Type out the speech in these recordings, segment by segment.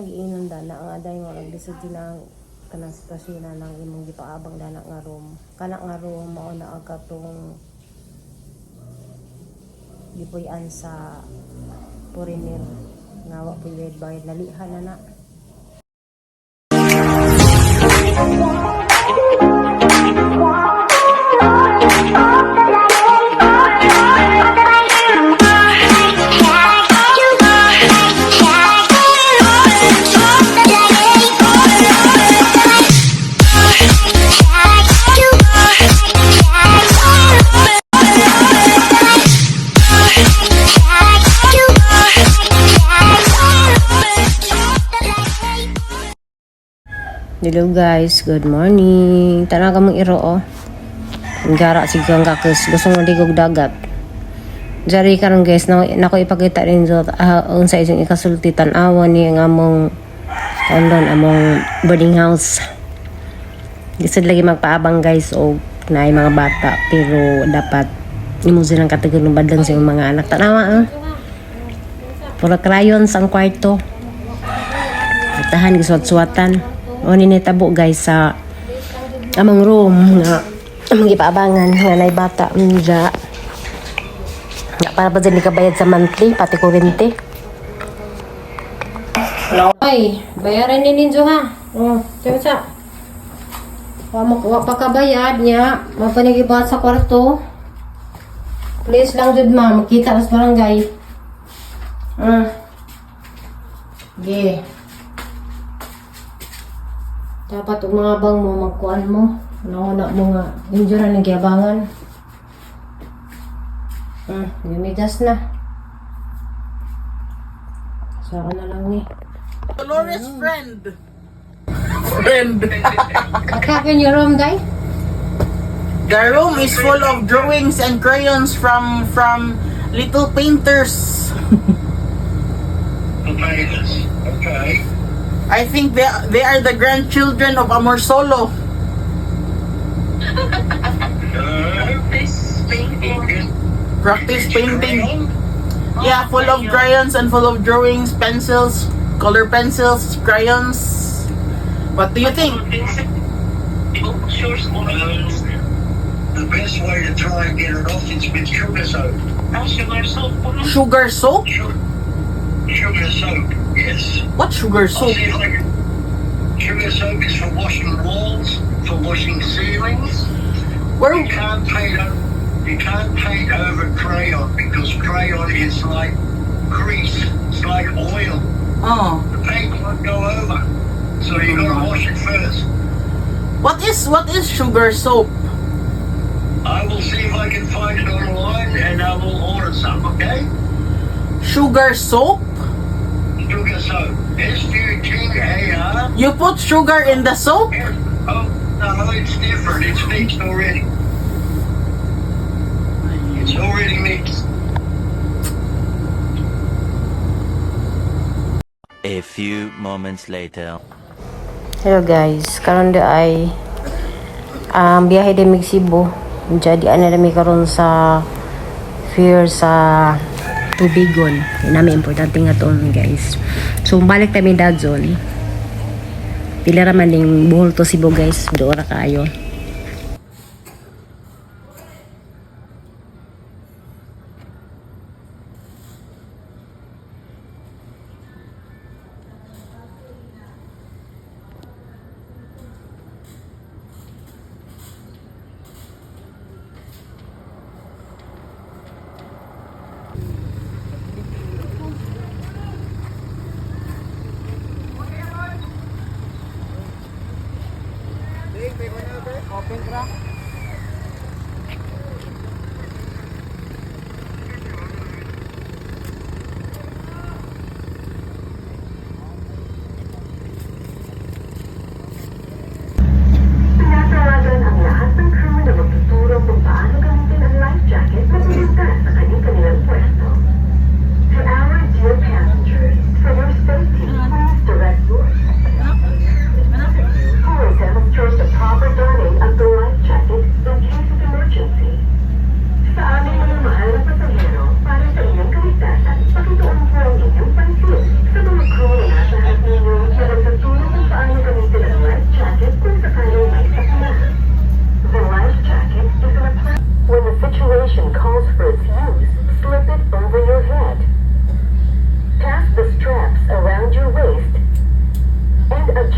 giinon dana ang aday mo naglisod din ang kanang sitwasyon na lang imong gipaabang dana nga room. Kana nga room mao na ang katong gipuy-an sa foreigner nga wa puy bayad nalihan na na. Hello guys, good morning. Tanaga mong iro oh. Gara sigang kakis, gusto mo digog dagat. Jari karon guys, nako ipakita rin so unsa isang ikasulti tan-awa ni ang among kondon among boarding house. Gisod lagi magpaabang guys o naay mga bata pero dapat imo silang kategory badlang sa mga anak. Tanawa puro crayons ang kwarto. Tahan giswat-swatan. O ninitabo guys sa among room nga among ipaabangan nga nay bata nga para pa dyan kabayad sa monthly pati kuryente. Ay, bayaran ni ninyo ha. Oh, sa wa pa kabayad niya mapanigibat sa kwarto. Please lang jud ma makita sa barangay. Okay. Dapat ang mga bang mo, magkuhan mo. Nauna mo nga, injure na nagyabangan. Gumidas na. Saka na lang ni. Dolores friend. What happened in your room, Day? The room is full of drawings and crayons from little painters. Okay. I think they are the grandchildren of Amor Solo. Practice painting. Yeah, full of crayons and full of drawings, pencils, color pencils, crayons. What do you think? The best way to try and get it off is with sugar soap. Sugar soap? Sugar soap, yes. What sugar soap? Sugar soap is for washing walls, for washing ceilings. Where? You can't paint over crayon because crayon is like grease. It's like oil. Oh. The paint won't go over. So you gotta wash it first. What is sugar soap? I will see if I can find it online and I will order some, okay? Sugar soap? Sugar soap. S-U-G-A-R. You put sugar in the soap? Oh, no, it's different. It's mixed already. It's already mixed. A few moments later. Hello guys, karon di ay biyahe din mig Cebu. Jadi ana dami karon sa fair sa Tubigon. Nami importante nga to guys. So balik kami dadzon. Pila ra man ning buhol to Cebu guys, doora kayo. Open ka. Tinatawagan ang lahat ng crew na magtuturo kung paano gamitin ang life jacket na pumunta sa kanilang pwesto. To our dear passengers, for your safety, please direct your. Always demonstrate the proper donning of the life jacket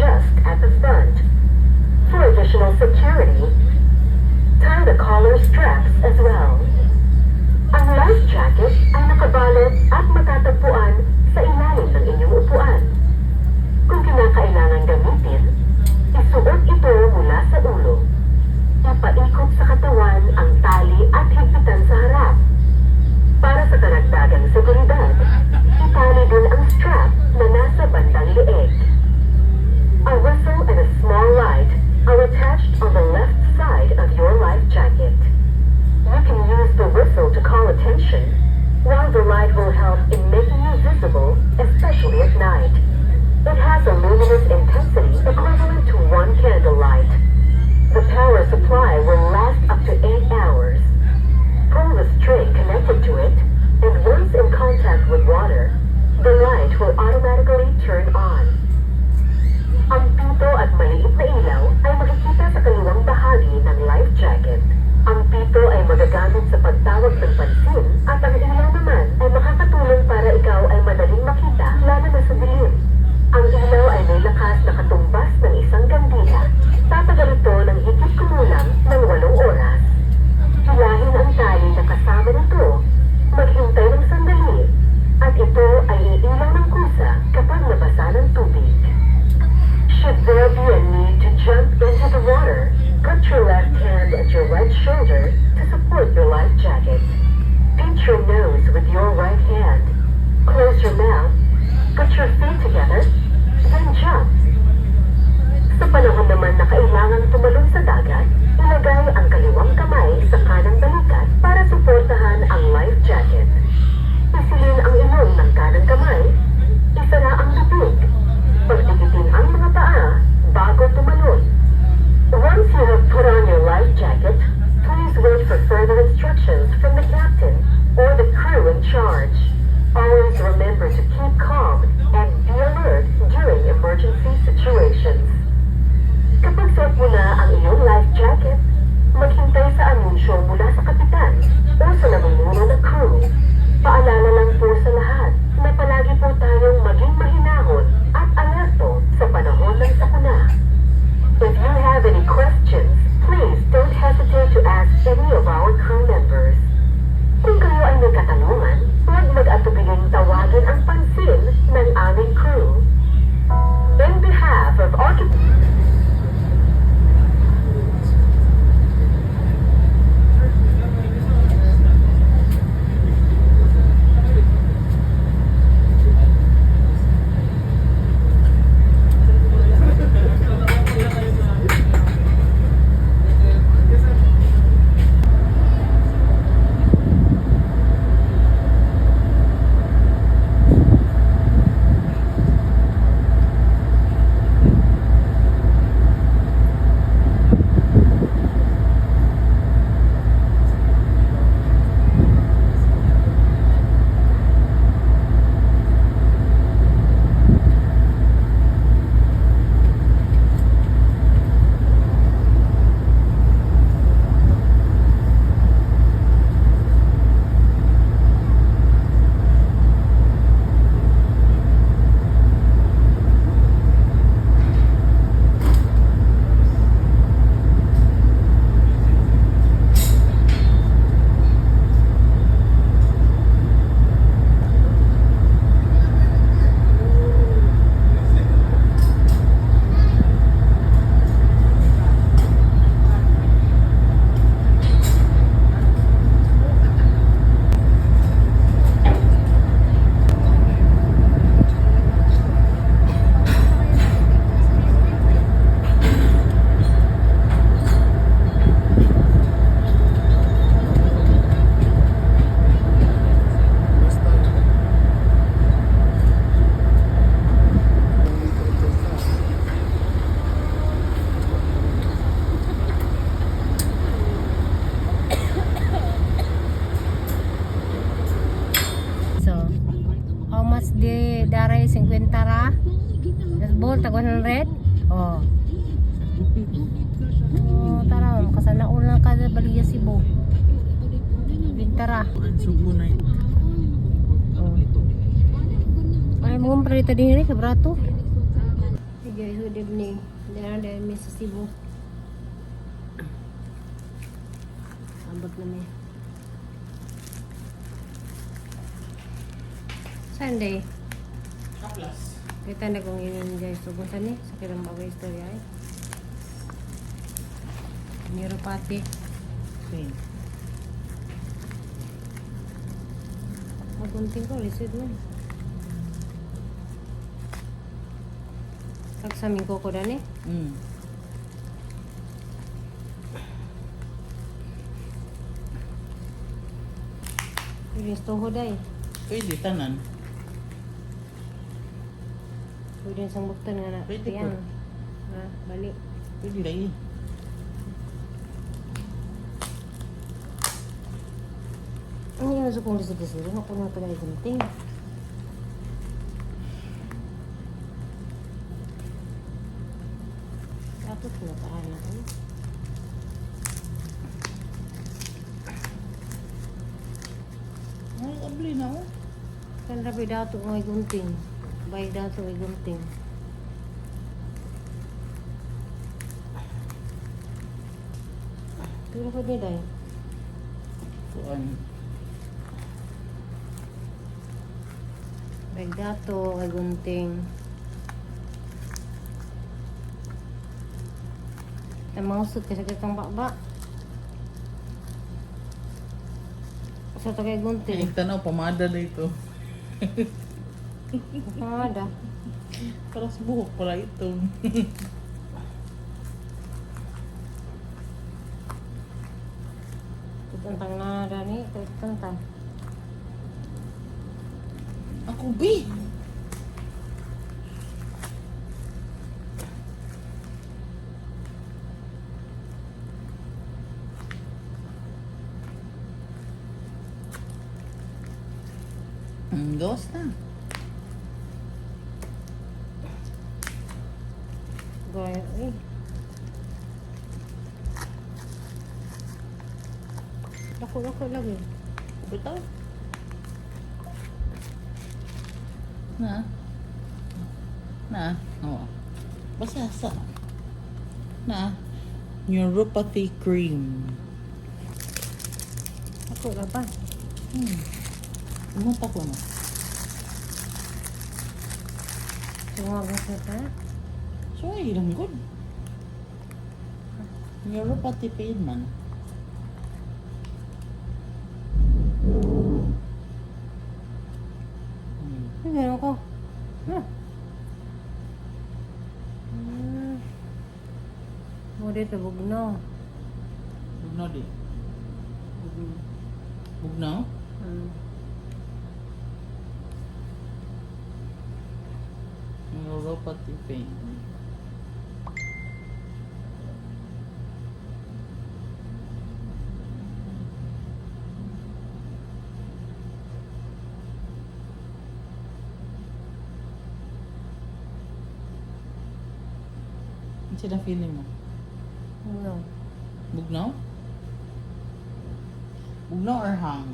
just at the front. For additional security, tie the collar straps as well. Ang life jacket ay nakabalot at matatagpuan sa ilalim ng inyong upuan. Kung kinakailangan gamitin, isuot ito mula sa ulo. Ipaikot sa katawan ang tali at higpitan sa harap. Para sa karagdagang seguridad, itali din ang strap na nasa bandang leeg. A whistle and a small light are attached on the left side of your life jacket. You can use the whistle to call attention, while the light will help in making you visible, especially at night. It has a luminous intensity equivalent to 1 candle light. The power supply will last up to 8 hours. Pull the string connected to it, and once in contact with water, the light will automatically turn on. Ang pito at maliit na ilaw ay makikita sa kaliwang bahagi ng life jacket. Ang pito ay magagamit sa pagtawag ng pansin at ang ilaw naman ay makakatulong para ikaw ay madaling makita lalo na sa dilim. Ang ilaw ay may lakas na katumbas ng isang kandila. Tatagal ito ng higit kumulang ng 8 oras. Hilahin ang tali na kasama nito, maghintay ng sandali, at ito ay iilaw ng kusa kapag nabasa ng tubig. Should there be a need to jump into the water, put your left hand at your right shoulder to support your life jacket. Pinch your nose with your right hand. Close your mouth, put your feet together, then jump. Sa panahon naman na kailangan tumalon sa dagat, ilagay ang kaliwang kamay sa kanang balikat para suportahan ang life jacket. Isilin ang ilong ng kanang kamay, isara ang bibig, pagdikitin ang mga paa bago tumalon. Once you have put on your life jacket, please wait for further instructions from the captain or the crew in charge. Always remember to keep calm and be alert during emergency situations. Kapag suot mo na ang iyong life jacket, maghintay sa anunsyo mula sa kapitan o sa namumuno ng crew. Paalala lang po sa lahat na palagi po tayong maging mahinahon at alerto sa panahon ng sakuna. If you have any questions, please don't hesitate to ask any of our crew members. Kung kayo ay may katanungan, huwag mag-atubiling tawagin ang pansin ng aming crew. In behalf of di daray 50 ra. Bol tag 100. Oh. Oh, tara makasana ulang ka sa Balia Cebu. 20 ra. Ang subo na ito. Oh. Ay mo prito din ni sa brato. Sige, good evening. Dahil may sa Cebu. Abot na may. Sunday. Kaplas. Kita na kung yun guys. So, kung saan sa kirang bagay istorya ay. Neuropathy. Same. Magunting ko, lisod mo. Kagsamin ko ko dani. Iris tuhod ay. Pwede, tanan. Pwede sang buktan nga na. Pwede Tiyang. po. Ha, balik. Pwede lagi. Ano yung nasa kong lisod-lisod? Ako na pala igunting. Tapos nataan na ko. Ay, abli na oh. Kan rabi dato ng igunting. Bayag dato ng igunting. Pero ko din dahil. Kuan. Bayag dato ng igunting. Mausod kasi kitang bakba. Sa tagay gunting. Ay, tanaw, pamada na ito. Ada. Para sa buhok pala ito. Tentang nada ni, tentang. Ako, B! Dos na. Gaya eh. Lako lagi. Betul? Nah. Nah. Oh. Basta sa. Nah. Neuropathy cream. Ako na ba? Umunta ko na. Tumawag sa ta. So, ilang good. Neuropathy pain man. Ay, gano'n ko. Mo dito, bugno. Bugnaw di. Bugnaw? Neuropathy pain. Ano sila feeling mo? Bugno. Bugnaw? Bugnaw or hang?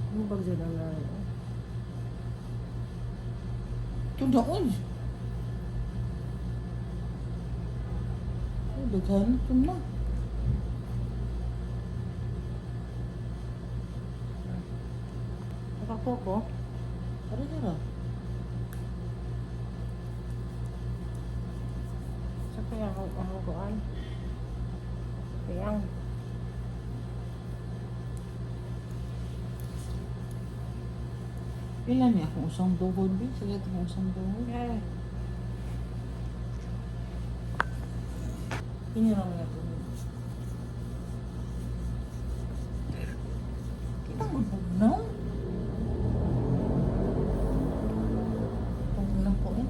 Ano ba dyan ang naro? Ito doon. Daghan ito na. Nakapoko? Para. Sa kaya ang kuan. Kayang. Pila niya kung usang tuhod, B? Sige, kung usang tuhod. Ay. Pinira mo na tuhod. Tinagod na? Pag-ulang po eh.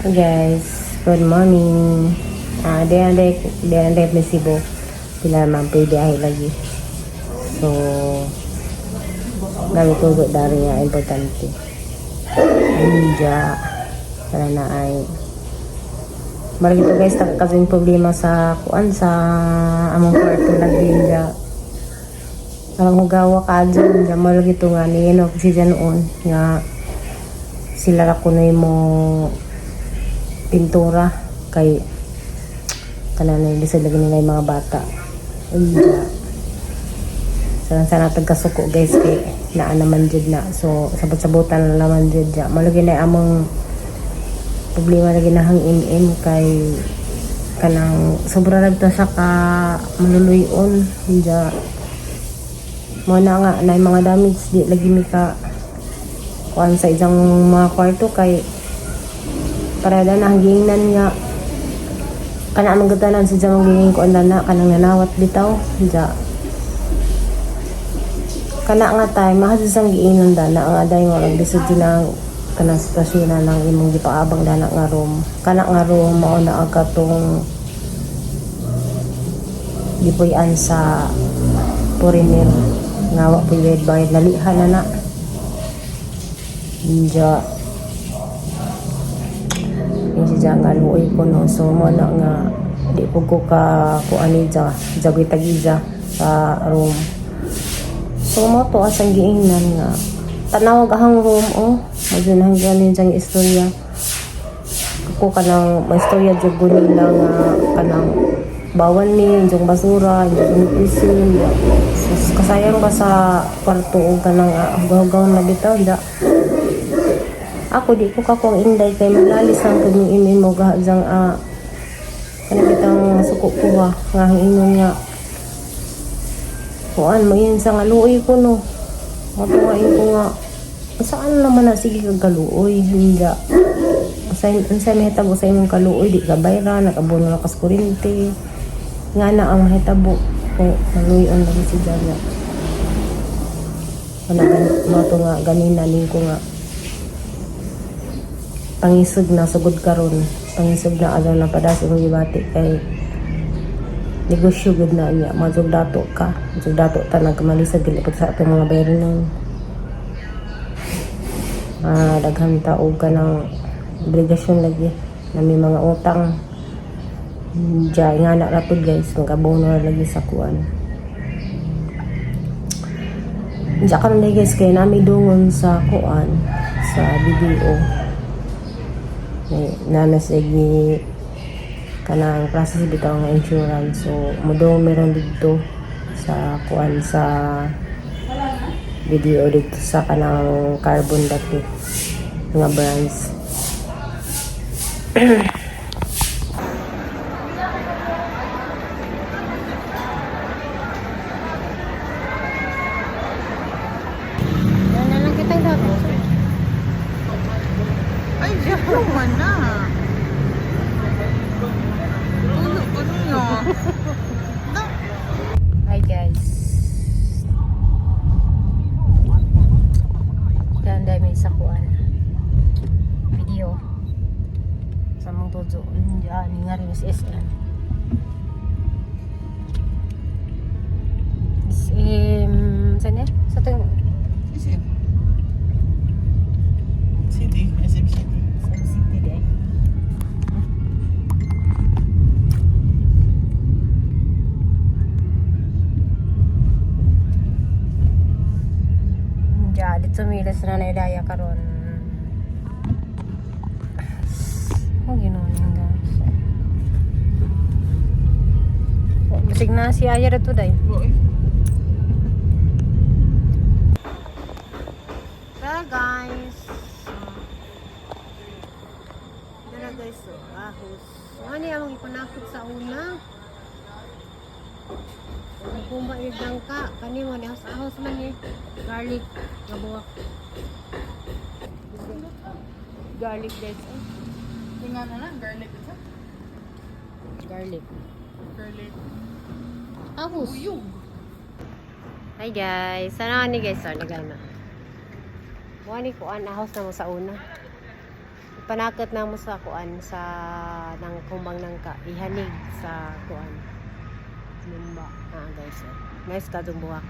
Hey guys, good morning. Dia may Cebu. Pila man pwede ay lagi. So, gamit ko dari nga importante. Ninja. Para na ay balik ito guys, kasing problema sa kuan sa among kwarto lagi ninja. Parang hugawa ka dyan, ninja. Balik ito nga ni si dyan noon nga sila ra kunoy mo pintura kay kanan na sila lagi nila yung mga bata. Ninja. Sana tagkasuko guys kay naa naman jud na. So sabot-sabotan na naman jud ja. Malagi na among problema lagi na hang im kay kanang sobra ra ta sa ka maluluyon ja. Mo na nga na mga damage di lagi mi ka kuan sa isang mga kwarto kay para na hangingnan nga kana among gutanan sa jamang gingin ko na kanang nanawat bitaw ja. Kana nga tay mahasisang giinon dana nga day nga bisod dinang kanang sitwasyon na lang imong gipaabang dana nga room. Kana nga room mao na aga tong gipuy-an sa foreigner nga wa puy bayad nalihan na na. Ninja. Yung siya nga luoy ko no. So mo na nga di ko ka kuani dya jagoy tagija sa room. So mo to asang giingnan nga tanawag ahang room medyo nahanggan yung istorya ako kanang may istorya dyan ko nila nga kanang bawan ni yung basura yung pisin kasayang ba sa kwarto o kanang hugaw-hugaw na bitaw da ako di ko kakong inday kay maglalis ang kanyang imin mo gahazang kanang bitang suko ko ba nga ingon nga kuan mo yun sa nga luoy ko no matuwain ko nga saan naman na sige kag kaluoy hindi unsay mahitabo sa imong kaluoy di ka bayra nakabuno na kas kuryente nga na ang mahitabo kung maluyon lagi si Jana wala mato nga ganina ning ko nga pangisog na sugod karon pangisog na alaw na padas imong gibati kay negosyo gud na niya mazug dato ka mazug dato ta nagmalisag gid sa atong mga bayaran daghan tao ka ng obligasyon lagi na may mga utang dyan nga na rapod guys magabono lagi sa kuan dyan ka na guys kaya nami dungon sa kuan sa video na nasigi kanang process bitaw nga insurance so mudong meron dito sa kuan sa video dito sa kanang carbon dati nga brands na lang kitang dapat Ay, diyan naman na. Tulog ko niyo. hi guys ganda may sa kuan video sa mong tozo nga rin sa SM saan sa ito City. SM City. sa city day dito milas na naidaya karon ginoon guys basig na si Aya dito day Boy. well guys dala guys ahos ano yung ipanakot sa una kung maiglang ka kani mo ni ahos man ni garlic nga buwak garlic guys Tingnan na lang, garlic ito. garlic Garlic. ahos Uyog. hi guys sana ni guys nagana mo ni kuan ahos na mo sa una panakot na mo sa kuan sa nang kumbang nang ka ihanig sa kuan lumba guys guys kadong buwak